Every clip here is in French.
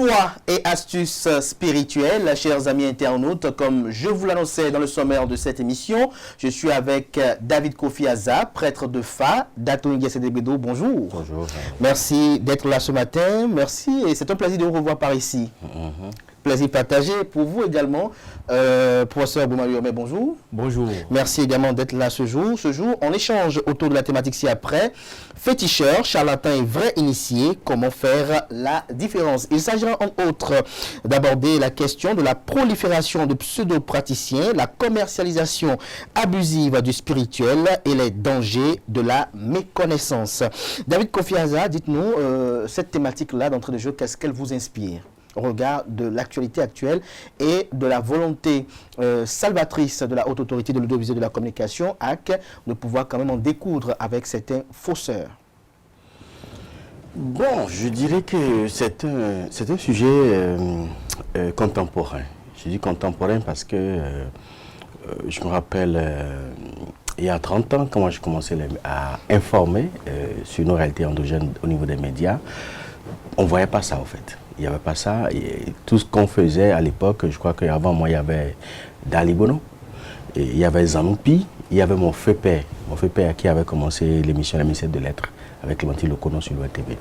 Foi et astuces spirituelles, chers amis internautes, comme je vous l'annonçais dans le sommaire de cette émission, je suis avec David Kofi Aza, prêtre de Fa, Dato Nguessedebedo, bonjour. Bonjour. Merci d'être là ce matin, merci et c'est un plaisir de vous revoir par ici. Plaisir partagé pour vous également. Professeur Boumayomé, bonjour. Bonjour. Merci également d'être là ce jour. Ce jour, on échange autour de la thématique ci-après. Féticheur, charlatan et vrai initié, comment faire la différence? Il s'agira entre autres d'aborder la question de la prolifération de pseudo-praticiens, la commercialisation abusive du spirituel et les dangers de la méconnaissance. David Kofi Aza, dites-nous, cette thématique-là d'entrée de jeu, qu'est-ce qu'elle vous inspire au regard de l'actualité actuelle et de la volonté salvatrice de la haute autorité de l'audiovisuel de la communication, AC, de pouvoir quand même en découdre avec certains fausseurs? Bon, je dirais que c'est un sujet contemporain. Je dis contemporain parce que je me rappelle, il y a 30 ans, quand j'ai commencé à informer sur nos réalités endogènes au niveau des médias, on ne voyait pas ça en fait. Il n'y avait pas ça. Et tout ce qu'on faisait à l'époque, je crois qu'avant moi, il y avait Dali Bono, et il y avait Zanoupi, il y avait mon feu père qui avait commencé l'émission La Ministère de Lettres avec Clémentine Locono sur l'ORTV.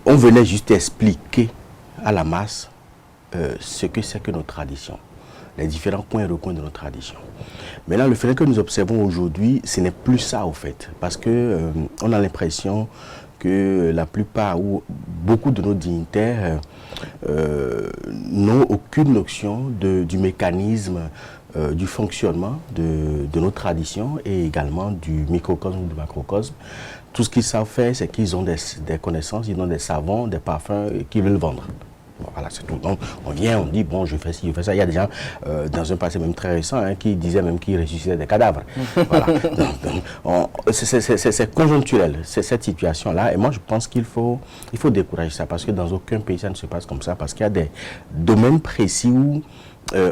On venait juste expliquer à la masse ce que c'est que notre tradition, les différents coins et recoins de notre tradition. Maintenant, le fait que nous observons aujourd'hui, ce n'est plus ça au fait, parce que on a l'impression que la plupart ou beaucoup de nos dignitaires n'ont aucune notion du mécanisme, du fonctionnement de nos traditions et également du microcosme ou du macrocosme. Tout ce qu'ils savent faire, c'est qu'ils ont des connaissances, ils ont des savons, des parfums qu'ils veulent vendre. Voilà, c'est tout. Donc, on vient, on dit, bon, je fais ci, je fais ça. Il y a des gens, dans un passé même très récent, qui disaient même qu'ils ressuscitaient des cadavres. Voilà. C'est conjoncturel, c'est cette situation-là. Et moi, je pense qu'il faut décourager ça, parce que dans aucun pays, ça ne se passe comme ça, parce qu'il y a des domaines précis où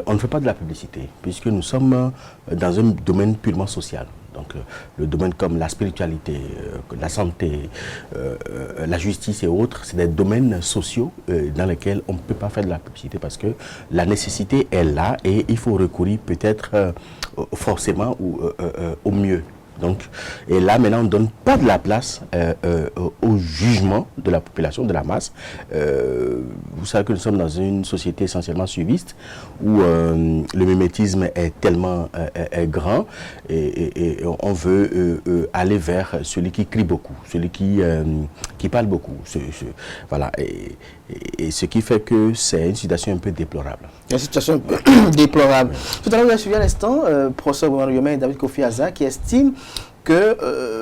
on ne fait pas de la publicité, puisque nous sommes dans un domaine purement social. Donc le domaine comme la spiritualité, la santé, la justice et autres, c'est des domaines sociaux dans lesquels on ne peut pas faire de la publicité parce que la nécessité est là et il faut recourir peut-être forcément ou au mieux. Donc, et là, maintenant, on ne donne pas de la place au jugement de la population, de la masse. Vous savez que nous sommes dans une société essentiellement suiviste où le mimétisme est tellement grand et on veut aller vers celui qui crie beaucoup, celui qui parle beaucoup. Voilà. Et ce qui fait que c'est une situation un peu déplorable. Une situation déplorable. Tout à l'heure, vous avez suivi à l'instant, professeur Boumayomé et David Kofi Aza, qui estime que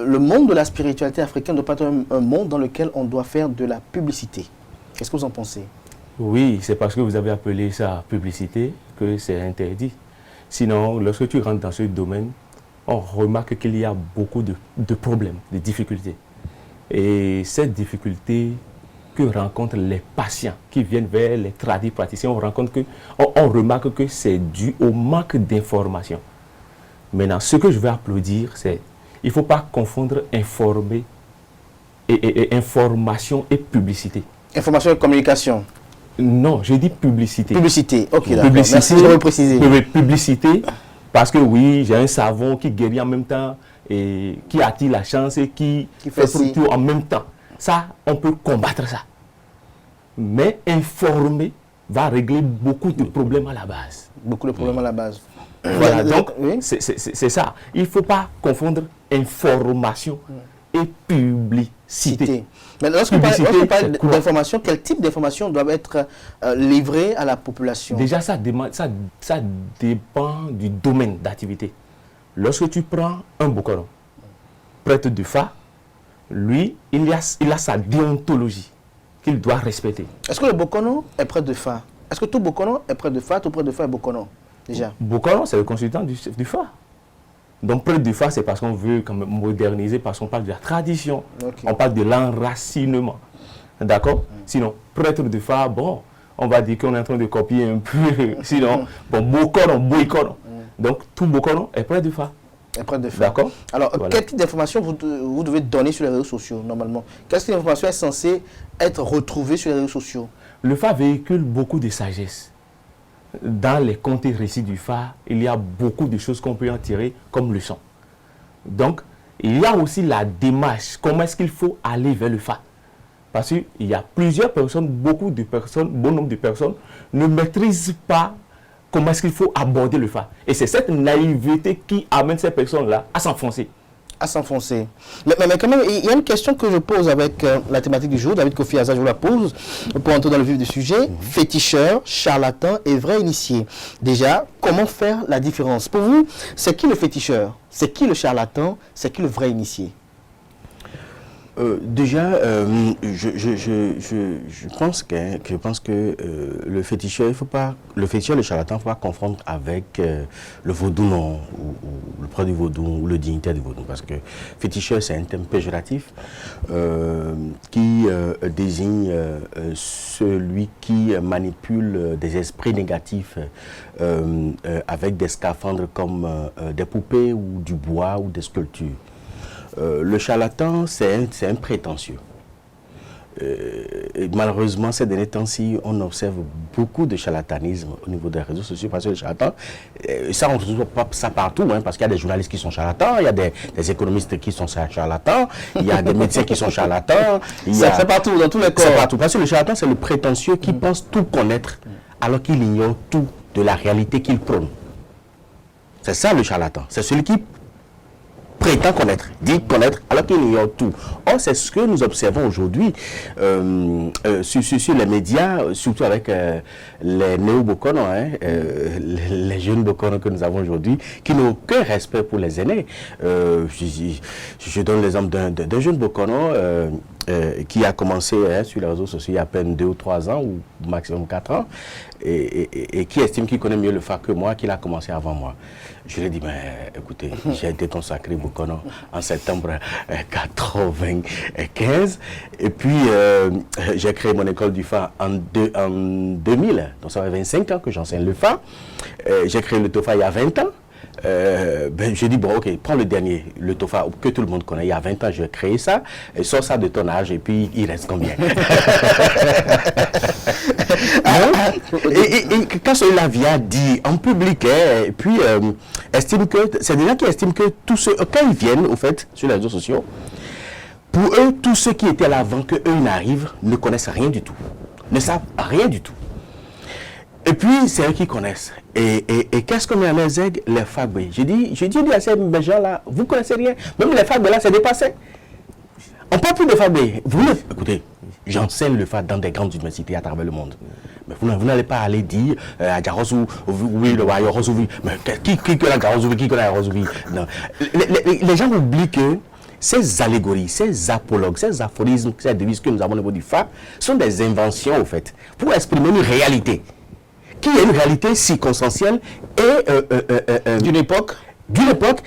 le monde de la spiritualité africaine ne doit pas être un monde dans lequel on doit faire de la publicité. Qu'est-ce que vous en pensez? Oui, c'est parce que vous avez appelé ça publicité que c'est interdit. Sinon, lorsque tu rentres dans ce domaine, on remarque qu'il y a beaucoup de problèmes, de difficultés. Et cette difficulté que rencontrent les patients qui viennent vers les praticiens, on remarque que c'est dû au manque d'information. Maintenant, ce que je vais applaudir, c'est il ne faut pas confondre informer et information et publicité. Information et communication. Non, je dis publicité. Publicité, ok, d'accord. Publicité, merci de me préciser. Publicité, parce que oui, j'ai un savon qui guérit en même temps, et qui attire la chance et qui fait tout en même temps. Ça, on peut combattre ça. Mais informer va régler beaucoup de problèmes à la base. Beaucoup de problèmes à la base. Voilà, donc c'est ça. Il ne faut pas confondre information et publicité. Mais lorsqu'on parle d'information, quel type d'information doit être livrée à la population? Déjà, ça dépend du domaine d'activité. Lorsque tu prends un Bokoro, prêtre de Fa, lui, il a sa déontologie qu'il doit respecter. Est-ce que le Bokono est prêtre de Fa? Est-ce que tout Bokono est prêtre de Fa, tout prêtre de Fa est Bokono? Déjà. Bokono, c'est le consultant du Fa. Donc prêtre de Fa, c'est parce qu'on veut quand même moderniser, parce qu'on parle de la tradition, on parle de l'enracinement. D'accord? Sinon, prêtre de Fa, bon, on va dire qu'on est en train de copier un peu. Sinon, bon, Bokono, Boikono. Donc tout Bokono est prêtre de Fa. D'accord. Alors, quel type d'information vous devez donner sur les réseaux sociaux, normalement? Quelle type d'information est censée être retrouvée sur les réseaux sociaux? le Fa véhicule beaucoup de sagesse. Dans les contes et récits du Fa, il y a beaucoup de choses qu'on peut en tirer comme leçon. Donc, il y a aussi la démarche, comment est-ce qu'il faut aller vers le Fa. Parce qu'il y a plusieurs personnes, bon nombre de personnes ne maîtrisent pas comment est-ce qu'il faut aborder le Fa. Et c'est cette naïveté qui amène ces personnes-là à s'enfoncer. À s'enfoncer. Mais quand même, il y a une question que je pose avec la thématique du jour. David Kofi Aza, je vous la pose pour entrer dans le vif du sujet. Féticheur, charlatan et vrai initié. Déjà, comment faire la différence? Pour vous, c'est qui le féticheur? C'est qui le charlatan? C'est qui le vrai initié? Déjà, je pense que le féticheur, le charlatan, il ne faut pas confondre avec le vaudou ou le produit vaudou ou le dignitaire du vaudou, parce que féticheur, c'est un terme péjoratif qui désigne celui qui manipule des esprits négatifs avec des scaphandres comme des poupées ou du bois ou des sculptures. Le charlatan, c'est un prétentieux. Et malheureusement, ces derniers temps-ci, on observe beaucoup de charlatanisme au niveau des réseaux sociaux, parce que le charlatan, ça on ne trouve pas ça partout, hein, parce qu'il y a des journalistes qui sont charlatans, il y a des économistes qui sont charlatans, il y a des médecins qui sont charlatans. C'est partout, dans tous les corps. C'est partout, parce que le charlatan, c'est le prétentieux qui pense tout connaître, alors qu'il ignore tout de la réalité qu'il prône. C'est ça le charlatan, c'est celui qui prétend connaître, dit connaître, alors qu'il ignore tout. Or, c'est ce que nous observons aujourd'hui sur les médias, surtout avec les néo-bokonos, hein, les jeunes bokonos que nous avons aujourd'hui, qui n'ont aucun respect pour les aînés. Je donne l'exemple d'un jeune bokono qui a commencé sur les réseaux sociaux il y a à peine 2 ou 3 ans, ou maximum 4 ans, et qui estime qu'il connaît mieux le Fa que moi, qu'il a commencé avant moi. Je lui ai dit, mais écoutez, j'ai été consacré Bokono en septembre 1995, et puis j'ai créé mon école du Fa en 2000, donc ça fait 25 ans que j'enseigne le Fa. J'ai créé le Tofa il y a 20 ans. J'ai dit, bon, ok, prends le dernier, le Tofa, que tout le monde connaît. Il y a 20 ans, j'ai créé ça, et sors ça de ton âge, et puis il reste combien? Et quand celui-là vient dire en public, et puis estime que, c'est des gens qui estiment que tous ceux, quand ils viennent, au fait, sur les réseaux sociaux, pour eux, tous ceux qui étaient là avant qu'eux n'arrivent ne connaissent rien du tout, ne savent rien du tout. Et puis, c'est eux qui connaissent. Et qu'est-ce qu'on met à mes aigles? Les fagbés. J'ai dit à ces gens-là, vous ne connaissez rien. Même les fagbés là, c'est dépassé. On ne parle plus de fagbés. Écoutez, j'enseigne le Fa dans des grandes universités à travers le monde. Mais vous n'allez pas aller dire à Djarosou, oui, le Wayorosouvi. Mais qui connaît Djarosouvi, qui connaît Djarosouvi? Non. Les gens oublient que ces allégories, ces apologues, ces aphorismes, ces devises que nous avons au niveau du Fa sont des inventions, au fait, pour exprimer une réalité qui est une réalité circonstancielle et d'une époque,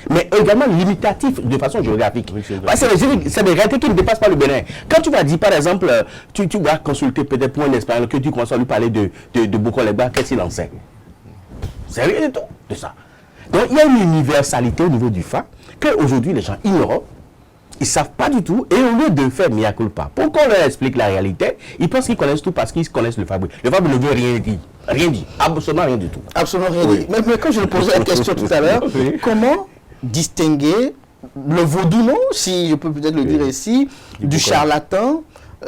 mais également limitative de façon géographique. Oui, c'est des réalités qui ne dépassent pas le Bénin. Quand tu vas dire, par exemple, tu vas consulter peut-être pour un espagnol, que tu commences à lui parler de Bokolegba, qu'est-ce qu'il en sait? C'est rien du tout de ça. Donc il y a une universalité au niveau du Fa qu'aujourd'hui les gens ignorent. Ils ne savent pas du tout, et au lieu de faire mea culpa, pour qu'on leur explique la réalité, ils pensent qu'ils connaissent tout parce qu'ils connaissent le Fa. Le Fa ne veut rien dire. Rien dit. Absolument rien du tout. Absolument rien dit. Mais quand je posais la question tout à l'heure, comment distinguer le vaudou, non, si je peux peut-être le dire ici, du charlatan,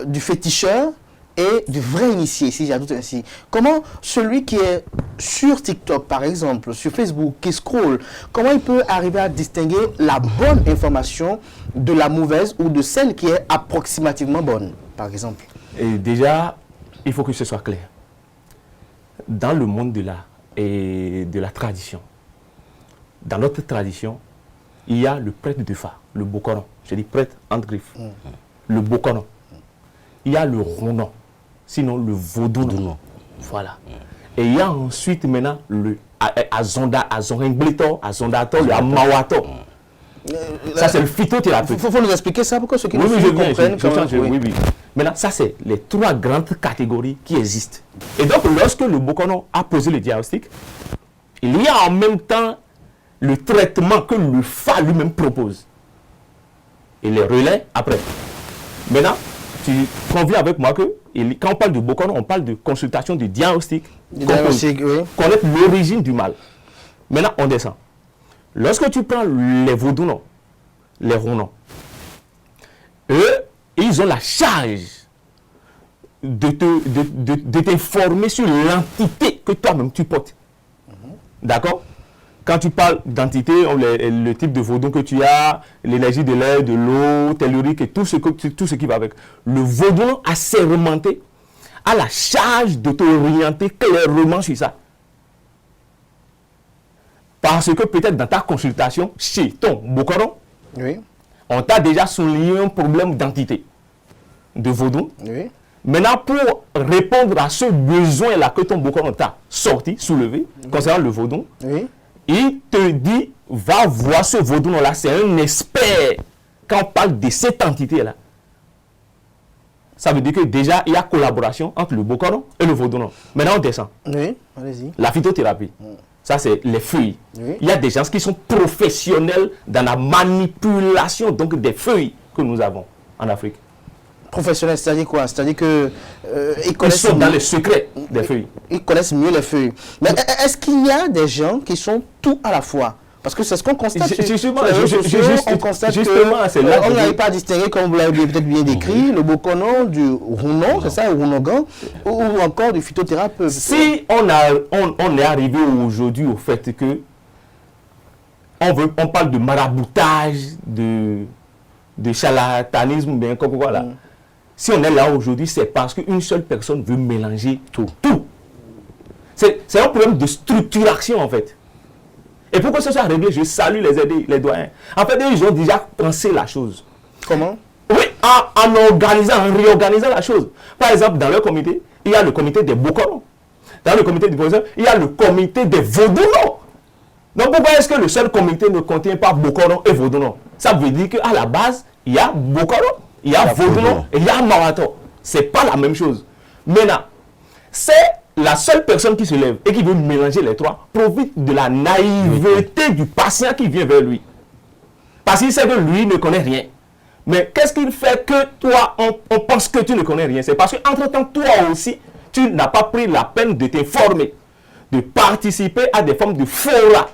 du féticheur et du vrai initié, si j'ajoute ainsi. Comment celui qui est sur TikTok, par exemple, sur Facebook, qui scrolle, comment il peut arriver à distinguer la bonne information de la mauvaise ou de celle qui est approximativement bonne, par exemple? Et déjà, il faut que ce soit clair. Dans le monde de l'art et de la tradition, dans notre tradition, il y a le prêtre de Fa, le Bokono. Je dis prêtre entre griffes. Le Bokono. Il y a le Ronon, sinon le Vaudou. Voilà. Et il y a ensuite maintenant le Azonringblito, Azondato, le Amawato. Ça, c'est le phytothérapie. Il faut nous expliquer ça pour que ceux qui nous comprennent. Oui. Maintenant, ça, c'est les 3 grandes catégories qui existent. Et donc, lorsque le Bokono a posé le diagnostic, il y a en même temps le traitement que le Fa lui-même propose. Et les relais après. Maintenant, tu conviens avec moi qu'il Et quand on parle de Bokono, on parle de consultation, de diagnostic. Diagnostic, oui. Connaître l'origine du mal. Maintenant, on descend. Lorsque tu prends les Vaudounos, les Rounon, eux, ils ont la charge de t'informer sur l'entité que toi-même tu portes. D'accord? Quand tu parles d'entité, le type de vaudou que tu as, l'énergie de l'air, de l'eau, tellurique et tout ce qui va avec. Le vaudou assermenté a la charge de t'orienter clairement sur ça. Parce que peut-être dans ta consultation, chez ton Bokoro, Oui. on t'a déjà souligné un problème d'entité, de vaudou. Oui. Maintenant, pour répondre à ce besoin-là que ton Bokoro t'a sorti, soulevé, concernant le vaudou, Oui. il te dit, va voir ce vaudou-là, c'est un expert. Quand on parle de cette entité-là, ça veut dire que déjà, il y a collaboration entre le Bokoro et le vaudou. Maintenant, on descend. Oui. Allez-y. La phytothérapie, ça c'est les feuilles. Oui. Il y a des gens qui sont professionnels dans la manipulation donc des feuilles que nous avons en Afrique. Professionnel, c'est-à-dire quoi? C'est-à-dire que ils Ils connaissent sont dans mieux- les secrets des feuilles. ils connaissent mieux les feuilles. Mais est-ce qu'il y a des gens qui sont tout à la fois? Parce que c'est ce qu'on constate. Justement, sur les réseaux sociaux, on constate justement, c'est là on que n'arrive pas à distinguer, comme vous l'avez peut-être bien décrit, le Bokono du Rounon, c'est ça, le Rounogan, ou encore du phytothérapeute. Si on est arrivé aujourd'hui au fait que on parle de maraboutage, de charlatanisme, bien comme voilà. Si on est là aujourd'hui, c'est parce qu'une seule personne veut mélanger tout. C'est un problème de structuration en fait. Et pour que ce soit réglé, je salue les doyens. En fait, ils ont déjà pensé la chose. Comment? Oui, en réorganisant la chose. Par exemple, dans leur comité, il y a le comité des Bokoro. Dans le comité du professeur, il y a le comité des Vaudounos. Donc pourquoi est-ce que le seul comité ne contient pas Bokoro et Vaudounos? Ça veut dire qu'à la base, il y a Bokoro, il y a Vaudounos et il y a Marathon. Ce n'est pas la même chose. Maintenant, c'est la seule personne qui se lève et qui veut mélanger les trois profite de la naïveté du patient qui vient vers lui. Parce qu'il sait que lui ne connaît rien. Mais qu'est-ce qu'il fait que toi, on pense que tu ne connais rien? C'est parce qu'entre-temps, toi aussi, tu n'as pas pris la peine de t'informer, de participer à des formes de fora.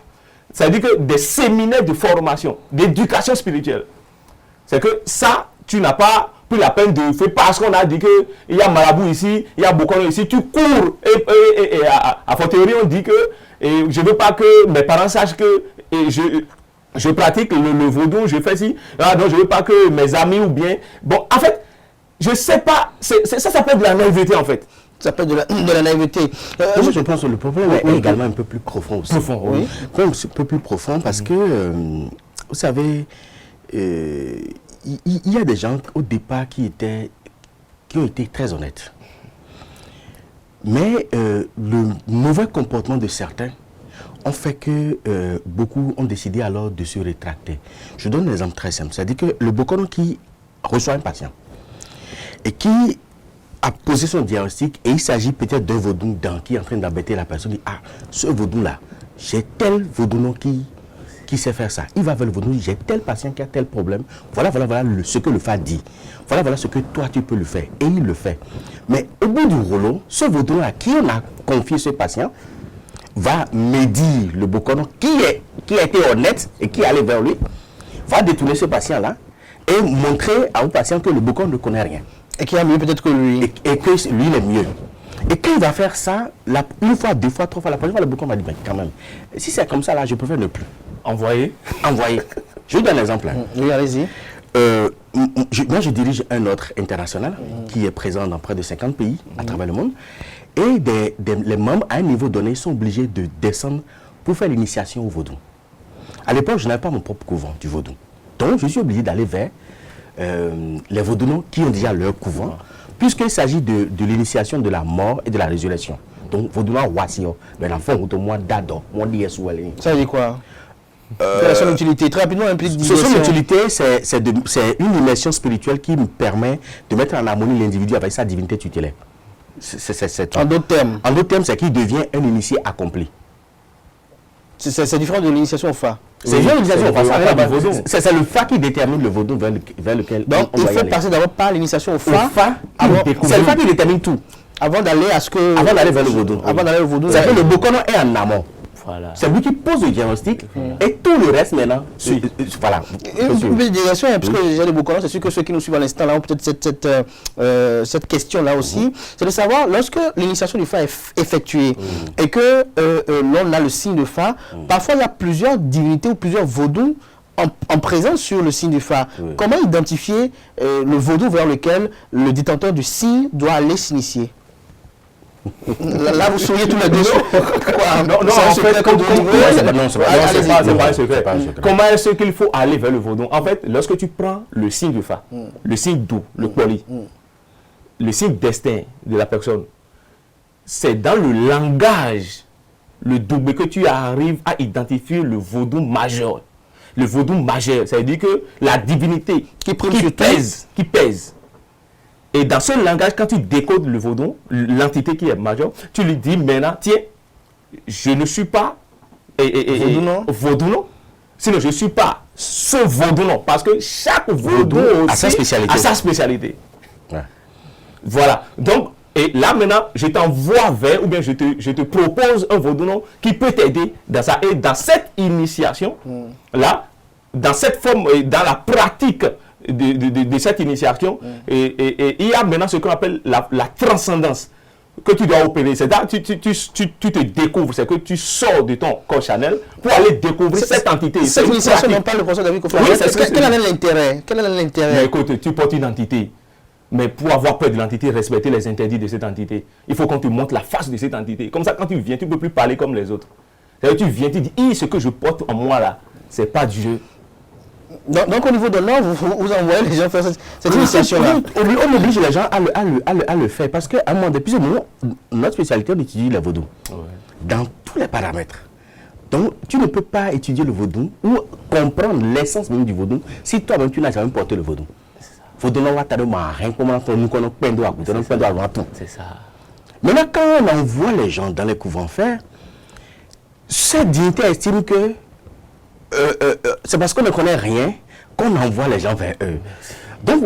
C'est-à-dire que des séminaires de formation, d'éducation spirituelle. C'est que ça, tu n'as pas pris la peine de faire parce qu'on a dit qu'il y a marabout ici, il y a Bokoro ici, tu cours. Et à fortiori, on dit que je ne veux pas que mes parents sachent que je pratique le vaudou, je fais ci. Ah, non, je ne veux pas que mes amis ou bien... Bon, en fait, je ne sais pas, ça s'appelle de la naïveté en fait. Ça s'appelle de la naïveté. Moi, je pense que le problème est également un peu plus profond aussi. Profond, oui. Un peu plus profond parce que, vous savez, il y a des gens au départ qui ont été très honnêtes. Mais le mauvais comportement de certains ont fait que beaucoup ont décidé alors de se rétracter. Je donne un exemple très simple. C'est-à-dire que le Bokoro qui reçoit un patient et qui a posé son diagnostic et il s'agit peut-être d'un vaudou qui est en train d'embêter la personne. Il dit, ah, ce vaudou-là, j'ai tel vaudou qui sait faire ça. Il va vers le vaudou, j'ai tel patient qui a tel problème. Voilà ce que le FA dit. Voilà ce que toi tu peux le faire. Et il le fait. Mais au bout du rouleau, ce vaudou à qui on a confié ce patient va médire le Bokoro qui a été honnête et qui est allé vers lui, va détourner ce patient-là et montrer à un patient que le Bokoro ne connaît rien. Et qui a mieux peut-être que lui. Et que lui, il est mieux. Et quand il va faire ça, une fois, deux fois, trois fois, la première fois, le Bokoro va dire, ben, quand même, si c'est comme ça, là, je préfère ne plus. Envoyer. Je vous donne un exemple. Oui, allez-y. Moi, je dirige un autre international qui est présent dans près de 50 pays à travers le monde. Et les membres, à un niveau donné, sont obligés de descendre pour faire l'initiation au vaudou. À l'époque, je n'avais pas mon propre couvent du vaudou. Donc, je suis obligé d'aller vers les vaudounos qui ont déjà leur couvent, puisqu'il s'agit de l'initiation de la mort et de la résurrection. Donc, vaudouno wasio, ben l'enfant ou moi d'ado, moi d'yesoueli. Ça veut dire quoi? C'est son utilité. Très rapidement, un peu de son utilité, c'est une immersion spirituelle qui me permet de mettre en harmonie l'individu avec sa divinité tutélaire. En d'autres termes. En d'autres termes, c'est qu'il devient un initié accompli. C'est différent de l'initiation au FA. C'est une initiation, vaudou. c'est le Fa qui détermine le vaudou vers lequel Donc, on il doit y faut aller. passer d'abord par l'initiation au Fa, Fa. c'est le Fa qui détermine tout. Avant d'aller à ce que... Avant d'aller vers le vaudou. Avant d'aller au vaudou. Ça fait le Bokono est en amont. Voilà. C'est lui qui pose le diagnostic et tout le reste maintenant. Voilà. Une petite digression, parce que j'ai des Bokono, c'est sûr que ceux qui nous suivent à l'instant là ont peut-être cette question-là aussi. C'est de savoir, lorsque l'initiation du Fa est effectuée et que l'on a le signe de Fa, parfois il y a plusieurs divinités ou plusieurs vaudous en présence sur le signe du Fa. Comment identifier le vaudou vers lequel le détenteur du signe doit aller s'initier? Là, vous souriez tous les deux. Non, en fait, c'est pas un secret. Comment est-ce qu'il faut aller vers le vaudou? En fait, lorsque tu prends le signe du Fa, le signe d'eau, le poli, le signe destin de la personne, c'est dans le langage, le double, que tu arrives à identifier le vaudou majeur. Le vaudou majeur, ça veut dire que la divinité qui pèse. Et dans ce langage, quand tu décodes le vaudou, l'entité qui est majeure, tu lui dis maintenant, tiens, je ne suis pas vaudou non. Sinon, je ne suis pas ce vaudou non. Parce que chaque vaudou a sa spécialité. Ouais. Voilà. Donc, et là maintenant, je t'envoie vers, ou bien je te propose un vaudou non qui peut t'aider dans ça. Et dans cette initiation, là, dans cette forme, dans la pratique de cette initiation, et il y a maintenant ce qu'on appelle la transcendance que tu dois opérer. C'est-à-dire tu te découvres, c'est que tu sors de ton corps Chanel pour aller découvrir cette entité. Cette initiation dont parle le professeur David Kofi. Quel est l'intérêt? Quel est l'intérêt? Écoute, tu portes une entité. Mais pour avoir peur de l'entité, respecter les interdits de cette entité, il faut qu'on te montre la face de cette entité. Comme ça, quand tu viens, tu ne peux plus parler comme les autres. C'est-à-dire, tu viens, tu dis, ce que je porte en moi là, c'est pas Dieu. Donc au niveau de l'or, vous envoyez les gens faire cette initiation-là. On oblige les gens à le faire parce qu'à un moment, depuis ce moment, notre spécialité, on étudie le vaudou. Dans tous les paramètres. Donc, tu ne peux pas étudier le vaudou ou comprendre l'essence même du vaudou si toi-même tu n'as jamais porté le vaudou. C'est ça. Maintenant, quand on envoie les gens dans les couvents faire, cette dignité estime que c'est parce qu'on ne connaît rien qu'on envoie les gens vers eux. Donc,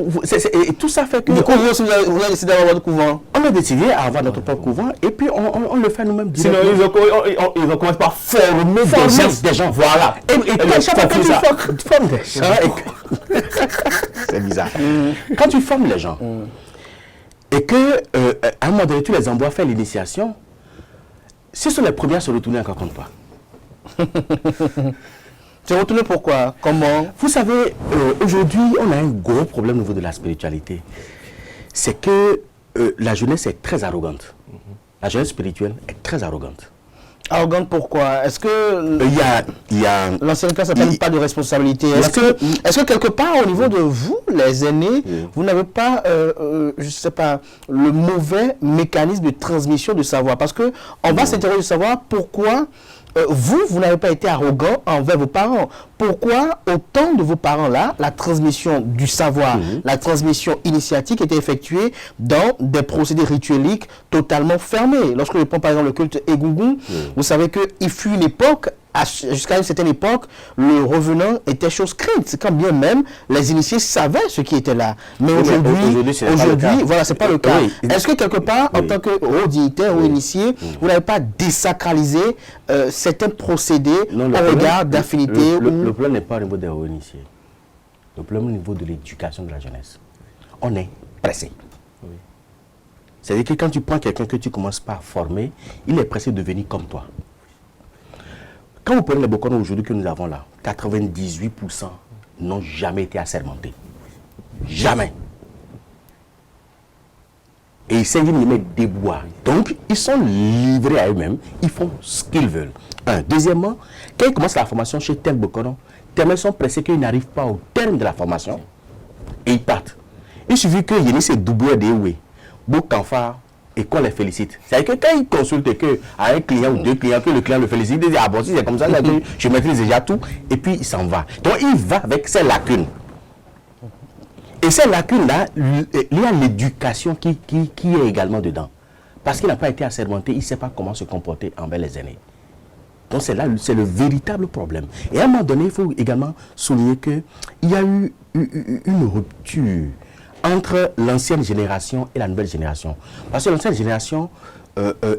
et tout ça fait que... Du coup, vous avez décidé d'avoir votre couvent? On a décidé à avoir notre propre couvent et puis on le fait nous-mêmes. Sinon, ils ont commencé par former des gens. Voilà. Et quand tu formes des gens... C'est bizarre. Quand tu formes les gens et que à un moment donné, tu les envoies faire l'initiation, ce sont les premiers à se retourner encore contre toi. Tu es retourné pourquoi? Comment? Vous savez, aujourd'hui, on a un gros problème au niveau de la spiritualité. C'est que la jeunesse est très arrogante. La jeunesse spirituelle est très arrogante. Arrogante pourquoi? Est-ce que il y a l'ancien cas s'appelle pas de responsabilité? Est-ce que quelque part au niveau de vous, les aînés, vous n'avez pas, je sais pas, le mauvais mécanisme de transmission de savoir? Parce que on va s'intéresser de savoir pourquoi vous n'avez pas été arrogant envers vos parents. Pourquoi, au temps de vos parents-là, la transmission du savoir, la transmission initiatique était effectuée dans des procédés ritueliques totalement fermés? Lorsque je prends par exemple le culte Egungun, vous savez qu'il fut une époque, jusqu'à une certaine époque, le revenant était chose crainte. Quand bien même, les initiés savaient ce qui était là. Mais aujourd'hui, voilà, c'est pas le cas. Est-ce que quelque part, en tant que haut dignitaire ou initié, vous n'avez pas désacralisé certains procédés au regard d'affinité? Le problème n'est pas au niveau des hauts initiés. Le problème au niveau de l'éducation de la jeunesse. On est pressé. C'est-à-dire que quand tu prends quelqu'un que tu commences par former, il est pressé de devenir comme toi. Quand vous prenez les Bokono aujourd'hui que nous avons là, 98% n'ont jamais été assermentés. Jamais. Et ils s'invitent de mettre des bois. Donc, ils sont livrés à eux-mêmes. Ils font ce qu'ils veulent. Deuxièmement, quand ils commencent la formation chez tel Bokono, tellement ils sont pressés qu'ils n'arrivent pas au terme de la formation. Et ils partent. Il suffit que Yéni se double des oués. Beaucoup d'enfants et qu'on les félicite. C'est-à-dire que quand ils consultent à un client ou deux clients, que le client le félicite, il dit, ah bon, si c'est comme ça, je maîtrise déjà tout, et puis il s'en va. Donc il va avec ses lacunes. Et ces lacunes-là, il y a l'éducation qui est également dedans. Parce qu'il n'a pas été assermenté, il ne sait pas comment se comporter envers les aînés. Donc c'est là, c'est le véritable problème. Et à un moment donné, il faut également souligner qu'il y a eu une rupture entre l'ancienne génération et la nouvelle génération. Parce que l'ancienne génération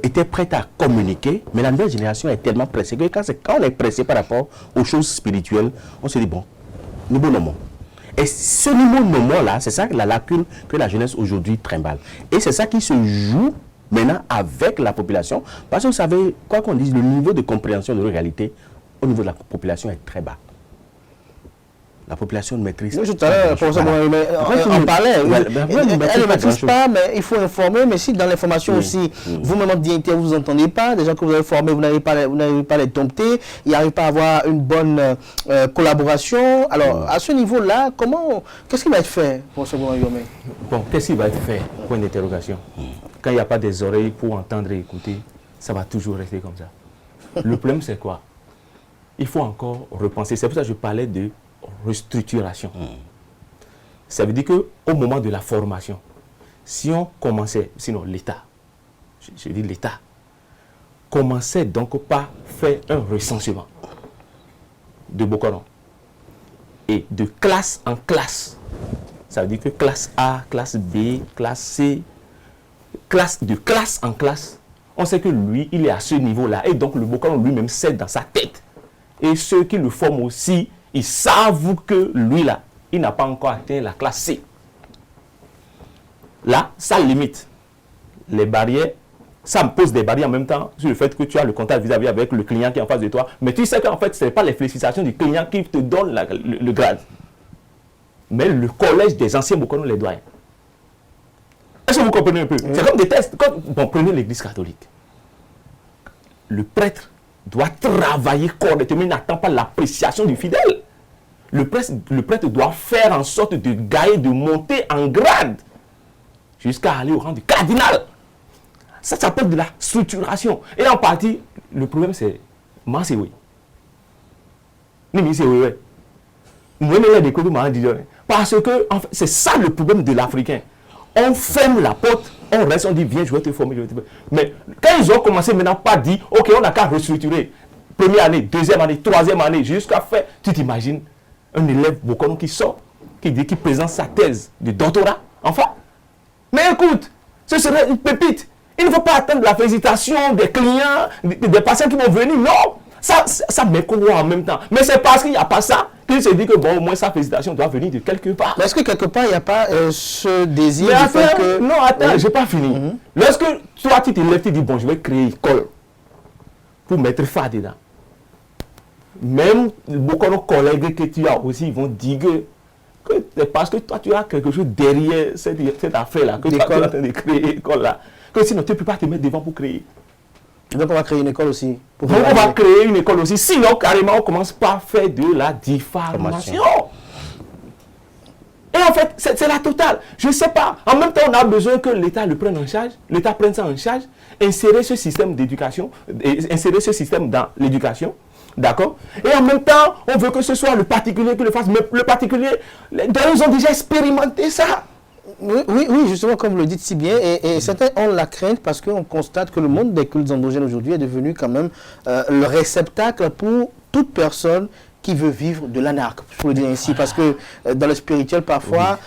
était prête à communiquer, mais la nouvelle génération est tellement pressée que quand on est pressé par rapport aux choses spirituelles, on se dit, bon, nous nommons. Et ce niveau nommons-là, c'est ça la lacune que la jeunesse aujourd'hui trimballe. Et c'est ça qui se joue maintenant avec la population. Parce que vous savez, quoi qu'on dise, le niveau de compréhension de la réalité au niveau de la population est très bas. La population ne maîtrise pas. Oui, tout à l'heure, on parlait. Elle ne maîtrise pas, mais il faut informer. Mais si dans l'information aussi, vous-même en dignité, vous n'entendez pas, des gens que vous avez formés, vous n'arrivez pas à les dompter, il n'arrive pas à avoir une bonne collaboration. Alors, à ce niveau-là, qu'est-ce qui va être fait pour ce Yomé? Bon, qu'est-ce qui va être fait? Point d'interrogation. Quand il n'y a pas des oreilles pour entendre et écouter, ça va toujours rester comme ça. Le problème, c'est quoi? Il faut encore repenser. C'est pour ça que je parlais de restructuration. Ça veut dire qu'au moment de la formation, si on commençait, sinon l'État, je dis l'État, commençait donc par faire un recensement de Bokoron et de classe en classe. Ça veut dire que classe A, classe B, classe C, de classe en classe, on sait que lui, il est à ce niveau-là. Et donc le Bokoron lui-même sait dans sa tête. Et ceux qui le forment aussi, ils savent que lui là, il n'a pas encore atteint la classe C. Là, ça limite les barrières. Ça me pose des barrières en même temps sur le fait que tu as le contact vis-à-vis avec le client qui est en face de toi. Mais tu sais qu'en fait, ce n'est pas les félicitations du client qui te donnent le grade. Mais le collège des anciens Bokoron, les doyens. Est-ce que vous comprenez un peu? C'est comme des tests. Bon, prenez l'église catholique. Le prêtre doit travailler correctement, il n'attend pas l'appréciation du fidèle. Le prêtre doit faire en sorte de gagner, de monter en grade jusqu'à aller au rang de cardinal. Ça s'appelle de la structuration. Et en partie, le problème c'est Mansewe. Parce que en fait, c'est ça le problème de l'Africain. On ferme la porte, on reste, on dit viens, je vais te former, Mais quand ils ont commencé maintenant pas dire ok, on n'a qu'à restructurer. Première année, deuxième année, troisième année, jusqu'à faire, tu t'imagines un élève Bokoron qui sort, qui présente sa thèse de doctorat, enfin. Mais écoute, ce serait une pépite. Il ne faut pas attendre la félicitation des clients, des patients qui vont venir. Non, ça méconnaît en même temps. Mais c'est parce qu'il n'y a pas ça qu'il se dit que bon, au moins sa félicitation doit venir de quelque part. Mais est-ce que quelque part, il n'y a pas ce désir de faire que... Non, attends, je n'ai pas fini. Lorsque toi, tu te lèves, tu dis, bon, je vais créer une école pour mettre fa dedans. Même beaucoup de collègues que tu as aussi, ils vont dire que parce que toi, tu as quelque chose derrière cette affaire-là, que tu es en train de créer une école là, que sinon, tu ne peux pas te mettre devant pour créer. Donc on va créer une école aussi. Donc on va créer une école aussi. Sinon, carrément, on commence par faire de la diffamation. Et en fait, c'est la totale. Je ne sais pas. En même temps, on a besoin que l'État le prenne en charge. L'État prenne ça en charge. Insérer ce système d'éducation. Insérer ce système dans l'éducation. D'accord? Et en même temps, on veut que ce soit le particulier qui le fasse. Mais le particulier, ils ont déjà expérimenté ça. Oui, justement, comme vous le dites si bien, et certains ont la crainte parce qu'on constate que le monde des cultes endogènes aujourd'hui est devenu quand même le réceptacle pour toute personne qui veut vivre de l'anarque, pour le dire ainsi, parce que dans le spirituel, parfois,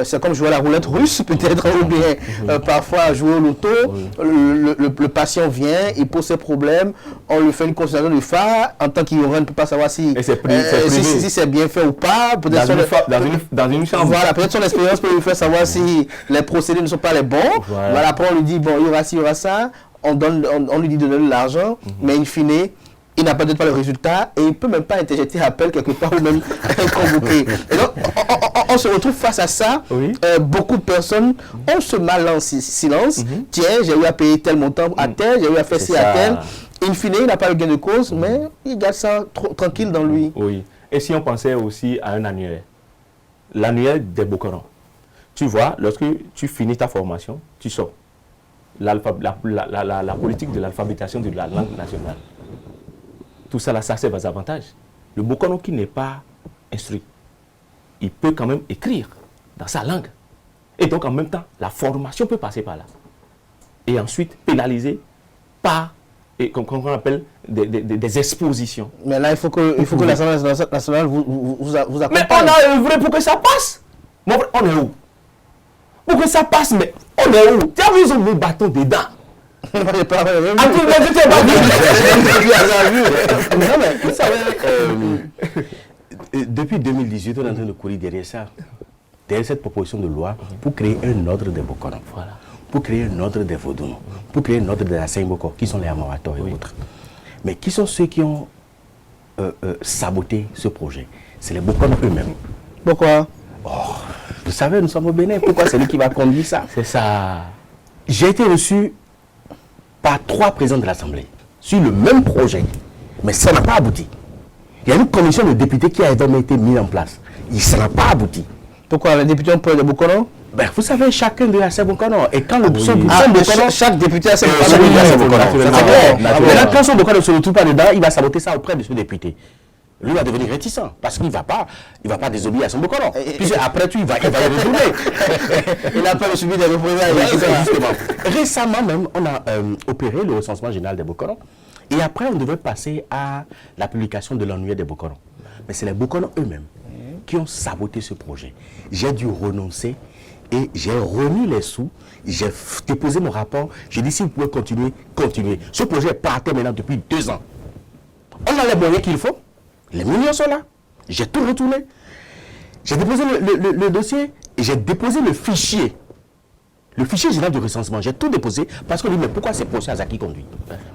c'est comme jouer à la roulette russe, peut-être, ou bien parfois jouer au loto, le patient vient, il pose ses problèmes, on lui fait une consultation de phare, en tant qu'ignorant, on ne peut pas savoir si c'est bien fait ou pas, peut-être dans une chambre. Voilà, peut-être son expérience peut lui faire savoir si les procédés ne sont pas les bons. Voilà, après on lui dit, bon, il y aura ci, il y aura ça, on lui dit de donner de l'argent, mais in fine, il n'a peut-être pas le résultat et il ne peut même pas interjeter appel quelque part ou même convoquer. Et donc, on se retrouve face à ça. Oui. Beaucoup de personnes ont ce mal en silence. Tiens, j'ai eu à payer tel montant à tel, j'ai eu à faire ci à tel. In fine, il n'a pas le gain de cause, mais il garde ça tranquille dans lui. Oui. Et si on pensait aussi à un annuaire, l'annuaire des Bokoron. Tu vois, lorsque tu finis ta formation, tu sors. La politique de l'alphabétisation de la langue nationale. Tout ça, là, ça c'est des avantages. Le Bokoron qui n'est pas instruit, il peut quand même écrire dans sa langue. Et donc, en même temps, la formation peut passer par là. Et ensuite, pénaliser par et comme on appelle des expositions. Mais là, il faut que l'Assemblée nationale vous accompagne. Mais on a œuvré pour que ça passe. Mon frère, on est où? Pour que ça passe, mais on est où? Tu as vu, ils ont mis le bâton dedans. Non, mais vous savez, depuis 2018, on est en train de courir derrière ça. Derrière cette proposition de loi pour créer un ordre des Bokono. Voilà. Pour créer un ordre des Vodouno. Pour créer un ordre de la Saint-Boko, qui sont les Amawato et autres. Mais qui sont ceux qui ont saboté ce projet? C'est les Bokono eux-mêmes. Pourquoi? Vous savez, nous sommes au Bénin. Pourquoi c'est lui qui va conduire ça? C'est ça. J'ai été reçu par 3 présidents de l'Assemblée sur le même projet, mais ça n'a pas abouti. Il y a une commission de députés qui a été mise en place. Ça n'a pas abouti. Pourquoi les députés ont peur de Bokono? Vous savez, chacun de la Bokono. Et quand chaque député a ses Bokono. Maintenant, quand son Bokono ne se retrouve pas dedans, il va saboter ça auprès de ce député. Lui va devenir réticent parce qu'il ne va pas désobéir à son Bokono. Puis après tout, il va y retourner. Il a peur de subir des représailles. Récemment même, on a opéré le recensement général des Bokono. Et après, on devait passer à la publication de l'annuaire des Bokono. Mais c'est les Bokono eux-mêmes qui ont saboté ce projet. J'ai dû renoncer et j'ai remis les sous. J'ai déposé mon rapport. J'ai dit, si vous pouvez continuer, continuez. Ce projet partait maintenant depuis 2 ans. On a les moyens qu'il faut. Les millions sont là. J'ai tout retourné. J'ai déposé le dossier et j'ai déposé le fichier. Le fichier général de recensement. J'ai tout déposé parce qu'on dit, mais pourquoi c'est pour ça qui conduit?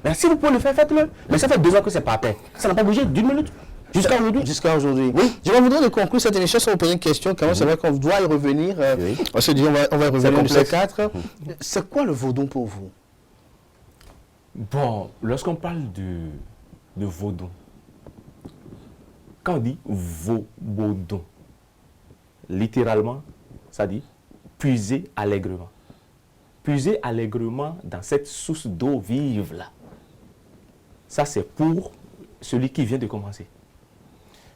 Mais si vous pouvez le faire, faites-le. Mais ça fait 2 ans que c'est par terre. Ça n'a pas bougé d'une minute. Jusqu'à aujourd'hui. Jusqu'à aujourd'hui. Oui. Je voudrais de conclure cette émission sur vous poser une question. Quand même, c'est vrai qu'on doit y revenir. On se dit, on va y revenir de ces 4. C'est quoi le vaudon pour vous? Bon, lorsqu'on parle de vaudon, quand on dit vaudon, littéralement, ça dit puiser allègrement. Puiser allègrement dans cette source d'eau vive là. Ça, c'est pour celui qui vient de commencer.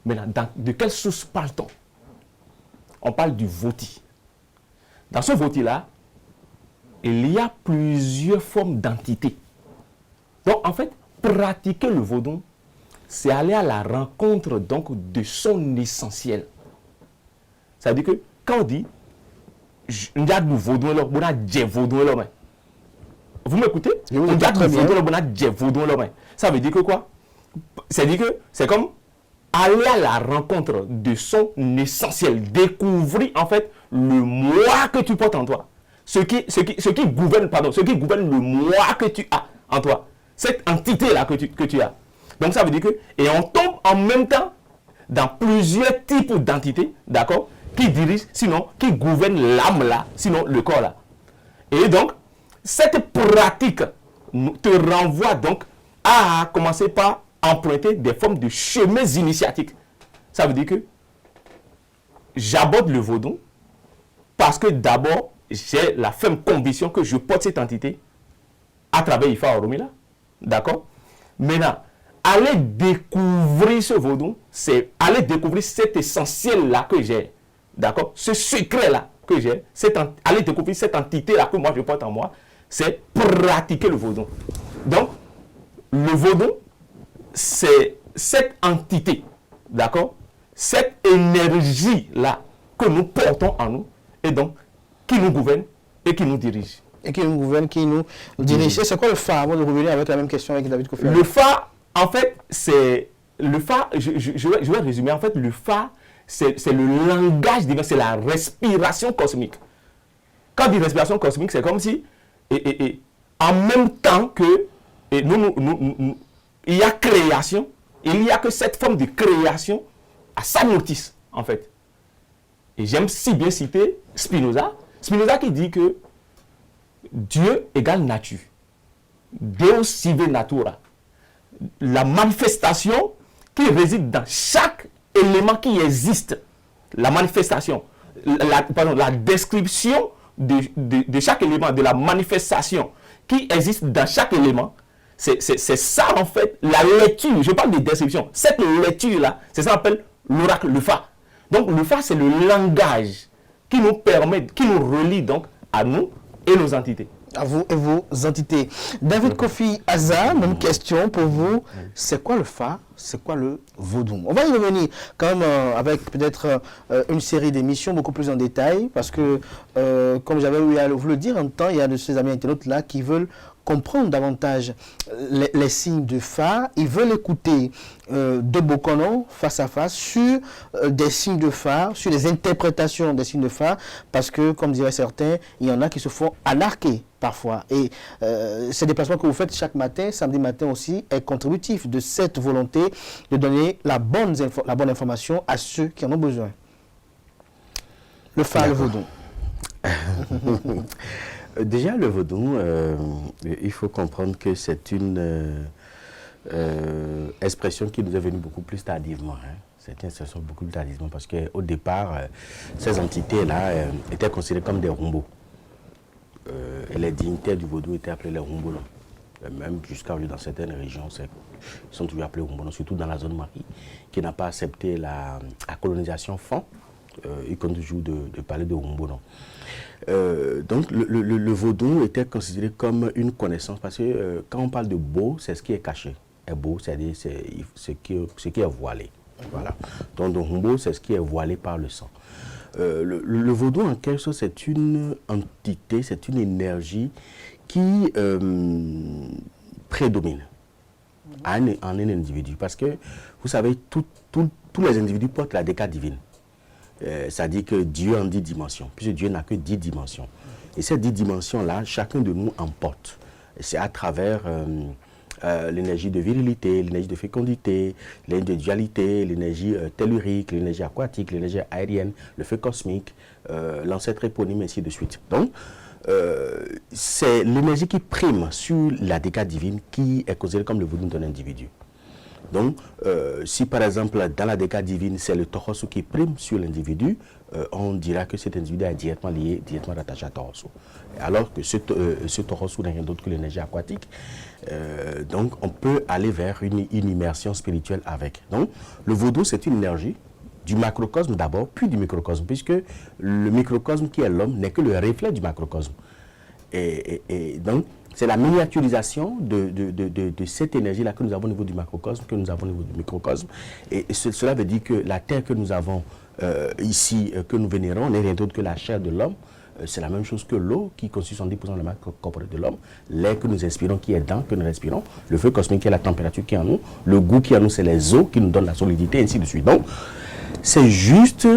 Maintenant, de quelle source parle-t-on? On parle du voti. Dans ce voti-là, il y a plusieurs formes d'entités. Donc, en fait, pratiquer le vaudon, c'est aller à la rencontre donc de son essentiel. Ça veut dire que quand on dit vous m'écoutez? Ça veut dire que quoi? Ça veut dire que c'est comme aller à la rencontre de son essentiel, découvrir en fait le moi que tu portes en toi, ce qui gouverne le moi que tu as en toi, cette entité là que tu as. Donc ça veut dire que, et on tombe en même temps dans plusieurs types d'entités, d'accord, qui dirigent, sinon qui gouvernent l'âme là, sinon le corps là. Et donc cette pratique te renvoie donc à commencer par emprunter des formes de chemins initiatiques. Ça veut dire que j'aborde le vaudon parce que d'abord, j'ai la ferme conviction que je porte cette entité à travers Ifa Oromila. D'accord? Maintenant, aller découvrir ce vaudon, c'est aller découvrir cet essentiel-là que j'ai. D'accord? Ce secret-là que j'ai, aller découvrir cette entité-là que moi je porte en moi, c'est pratiquer le vaudon. Donc, le vaudon, c'est cette entité, d'accord, cette énergie-là que nous portons en nous, et donc qui nous gouverne et qui nous dirige. Et qui nous gouverne, qui nous dirige. C'est quoi le phare? Avant de revenir avec la même question avec David Kofi. Le phare, en fait, c'est... Le phare, je vais résumer. En fait, le phare, c'est le langage divin, c'est la respiration cosmique. Quand on dit respiration cosmique, c'est comme si, en même temps que il y a création, il n'y a que cette forme de création à sa notice, en fait. Et j'aime si bien citer Spinoza. Spinoza qui dit que Dieu égale nature. Deus sive natura. La manifestation qui réside dans chaque élément qui existe. La manifestation, la description de chaque élément, de la manifestation qui existe dans chaque élément. C'est ça en fait, la lecture, je parle de description, cette lecture-là, c'est ça qu'on appelle l'oracle, le phare. Donc le phare, c'est le langage qui nous permet, qui nous relie donc à nous et nos entités. À vous et vos entités. David Kofi Aza, même question pour vous. C'est quoi le Fa? C'est quoi le vaudou? On va y revenir quand même avec peut-être une série d'émissions beaucoup plus en détail parce que, comme j'avais eu à vous le dire en temps, il y a de ces amis internautes là qui veulent comprendre davantage les signes de Fa. Ils veulent écouter de Bokono face à face sur des signes de Fa, sur les interprétations des signes de Fa, parce que, comme diraient certains, il y en a qui se font anarquer parfois. Et ces déplacements que vous faites chaque matin, samedi matin aussi, est contributif de cette volonté de donner la bonne information à ceux qui en ont besoin. Le Fa, le vaudou. Déjà, le vaudou, il faut comprendre que c'est une expression qui nous est venue beaucoup plus tardivement. Hein. C'est une expression beaucoup plus tardivement parce qu'au départ, ces entités-là étaient considérées comme des rumbo. Et les dignitaires du vaudou étaient appelés les rumbolons. Même jusqu'à aujourd'hui, dans certaines régions, ils sont toujours appelés rumbolons, surtout dans la zone Marie, qui n'a pas accepté la colonisation franc. Il compte toujours de parler de rumbolons. Donc le vaudou était considéré comme une connaissance parce que quand on parle de beau, c'est ce qui est caché. Et beau, c'est-à-dire ce qui est voilé. Voilà. Donc le rumbo, c'est ce qui est voilé par le sang. Le vaudou, en quelque sorte, c'est une entité, c'est une énergie qui prédomine en un individu. Parce que, vous savez, tous les individus portent la décade divine. C'est-à-dire que Dieu en 10 dimensions, puisque Dieu n'a que 10 dimensions. Et ces 10 dimensions-là, chacun de nous en porte. C'est à travers l'énergie de virilité, l'énergie de fécondité, l'énergie de dualité, l'énergie tellurique, l'énergie aquatique, l'énergie aérienne, le feu cosmique, l'ancêtre éponyme, ainsi de suite. Donc, c'est l'énergie qui prime sur la décade divine qui est considérée comme le vaudou d'un individu. Donc, si par exemple, dans la décade divine, c'est le Tohosu qui prime sur l'individu, on dira que cet individu est directement lié, directement rattaché à Tohosu. Alors que ce Tohosu n'est rien d'autre que l'énergie aquatique. Donc, on peut aller vers une immersion spirituelle avec. Donc, le vaudou, c'est une énergie du macrocosme d'abord, puis du microcosme, puisque le microcosme qui est l'homme n'est que le reflet du macrocosme. Et donc, c'est la miniaturisation de cette énergie-là que nous avons au niveau du macrocosme, que nous avons au niveau du microcosme. Et cela veut dire que la terre que nous avons ici, que nous vénérons, n'est rien d'autre que la chair de l'homme. C'est la même chose que l'eau qui constitue 70% de la masse corporelle de l'homme, l'air que nous inspirons qui est dans, que nous respirons, le feu cosmique qui est la température qui est en nous, le goût qui est en nous, c'est les eaux qui nous donnent la solidité, ainsi de suite. Donc, c'est juste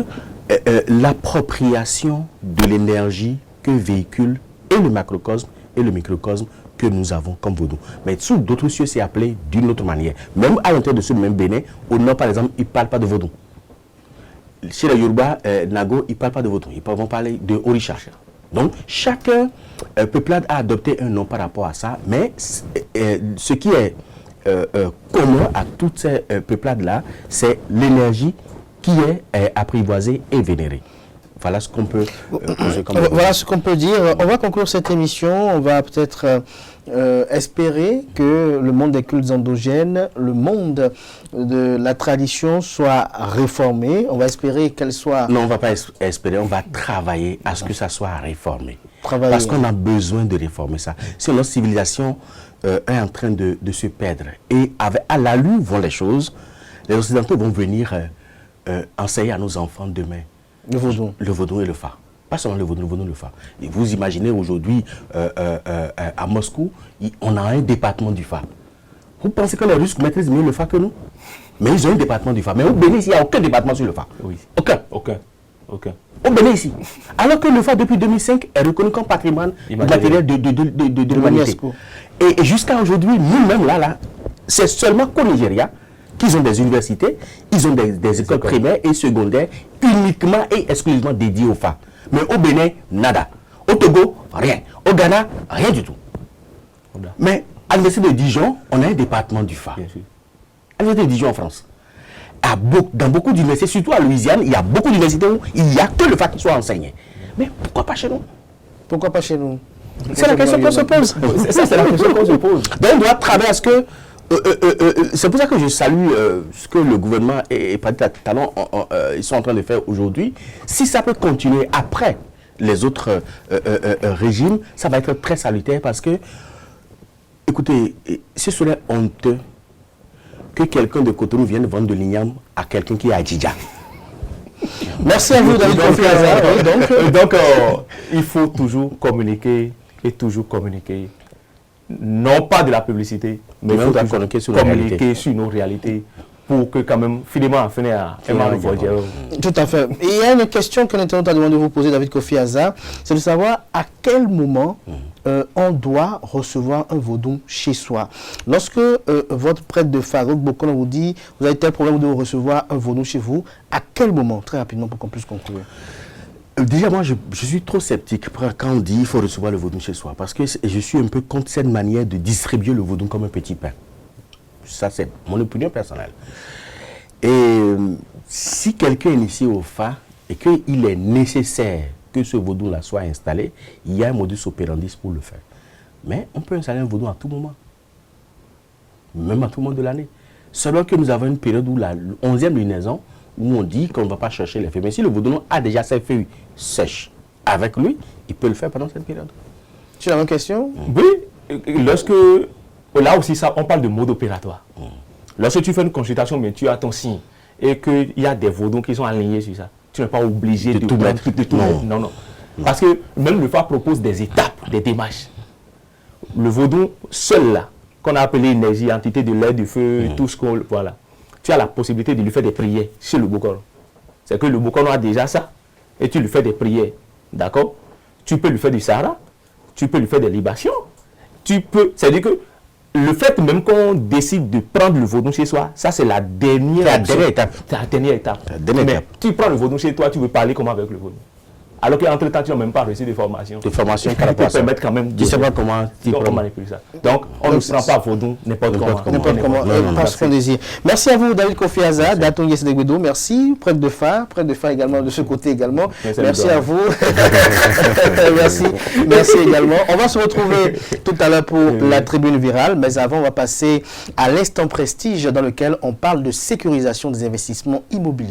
l'appropriation de l'énergie que véhicule et le macrocosme et le microcosme que nous avons comme vaudou. Mais sous d'autres cieux, c'est appelé d'une autre manière. Même à l'intérieur de ce même Bénin, au nord par exemple, ils ne parlent pas de vaudou. Chez les Yoruba, Nago, ils ne parlent pas de vaudou. Ils vont parler de Orisha. Donc, chaque peuplade a adopté un nom par rapport à ça. Mais ce qui est commun à toutes ces peuplades-là, c'est l'énergie qui est apprivoisée et vénérée. Voilà ce qu'on peut voilà ce qu'on peut dire. On va conclure cette émission. On va peut-être espérer que le monde des cultes endogènes, le monde de la tradition soit réformé. On va espérer qu'elle soit... Non, on ne va pas espérer, on va travailler à ce que ça soit réformé. Parce qu'on a besoin de réformer ça. Si notre civilisation est en train de se perdre et à l'allure vont les choses, les Occidentaux vont venir enseigner à nos enfants demain le vaudou et le Fa. Pas seulement le vaudou et le Fa. Et vous imaginez aujourd'hui, à Moscou, on a un département du Fa. Vous pensez que les Russes maîtrisent mieux le Fa que nous? Mais ils ont un département du Fa. Mais au Bénin, il n'y a aucun département sur le Fa. Oui. Aucun. Au Bénin, ici. Alors que le Fa, depuis 2005, est reconnu comme patrimoine matériel de l'humanité. Et jusqu'à aujourd'hui, nous-mêmes, là, c'est seulement qu'au Nigeria, qu'ils ont des universités, ils ont des écoles primaires et secondaires uniquement et exclusivement dédiées au Fa. Mais au Bénin, nada. Au Togo, rien. Au Ghana, rien du tout. Mais à l'université de Dijon, on a un département du Fa. À l'université de Dijon en France. Dans beaucoup d'universités, surtout à Louisiane, il y a beaucoup d'universités où il n'y a que le Fa qui soit enseigné. Mais pourquoi pas chez nous? Pourquoi pas chez nous? C'est la question qu'on se pose. C'est la question qu'on se pose. Donc on doit travailler à ce que... c'est pour ça que je salue ce que le gouvernement et Parti Talon ils sont en train de faire aujourd'hui. Si ça peut continuer après les autres régimes, ça va être très salutaire parce que, écoutez, ce serait honteux que quelqu'un de Cotonou vienne vendre de l'igname à quelqu'un qui est à Djidja. Merci à vous, David Kofi Azar. Donc, il faut toujours communiquer et toujours communiquer. Non pas de la publicité, mais il faut communiquer sur nos réalités pour que quand même, finalement, finir à Tout à fait. Et il y a une question que l'internaute a demandé de vous poser, David Kofi Azar, c'est de savoir à quel moment on doit recevoir un vaudou chez soi. Lorsque votre prêtre de Farouk Bokona vous dit, vous avez tel problème de recevoir un vaudou chez vous, à quel moment, très rapidement pour qu'on puisse conclure? Déjà, moi, je suis trop sceptique quand on dit qu'il faut recevoir le vaudou chez soi, parce que je suis un peu contre cette manière de distribuer le vaudou comme un petit pain. Ça, c'est mon opinion personnelle. Et si quelqu'un est initié au FA et qu'il est nécessaire que ce vaudou-là soit installé, il y a un modus operandi pour le faire. Mais on peut installer un vaudou à tout moment, même à tout moment de l'année. Seulement que nous avons une période où la 11e lunaison, où on dit qu'on ne va pas chercher les feuilles. Mais si le vaudou a déjà ses feuilles sèches avec lui, il peut le faire pendant cette période. Tu as une question? Oui, lorsque... Là aussi, ça, on parle de mode opératoire. Lorsque tu fais une consultation, mais tu as ton signe et qu'il y a des vaudous qui sont alignés sur ça, tu n'es pas obligé de tout mettre. Non, non. Parce que même le FA propose des étapes, des démarches. Le vaudou seul là, qu'on a appelé énergie, entité de l'air, du feu, tout ce qu'on... Voilà. Tu as la possibilité de lui faire des prières chez le Bokoro. C'est que le Bokoro a déjà ça et tu lui fais des prières. D'accord? Tu peux lui faire du Sahara, tu peux lui faire des libations. Tu peux... C'est-à-dire que le fait même qu'on décide de prendre le vaudou chez soi, ça c'est la dernière étape. C'est la dernière étape. Mais tu prends le vaudou chez toi, tu veux parler comment avec le vaudou? Alors qu'entre-temps, tu n'as même pas reçu de formation. Des formations qui te permettent quand même de savoir comment manipuler ça. Donc, on ne prend pas vaudou n'importe comment. Pas ce qu'on désire. Merci à vous, David Kofi Azar, Daton Yesedegwedo. Merci, prêtre de phare également de ce côté également. Merci à vous. Merci également. On va se retrouver tout à l'heure pour la tribune virale, mais avant, on va passer à l'instant prestige dans lequel on parle de sécurisation des investissements immobiliers.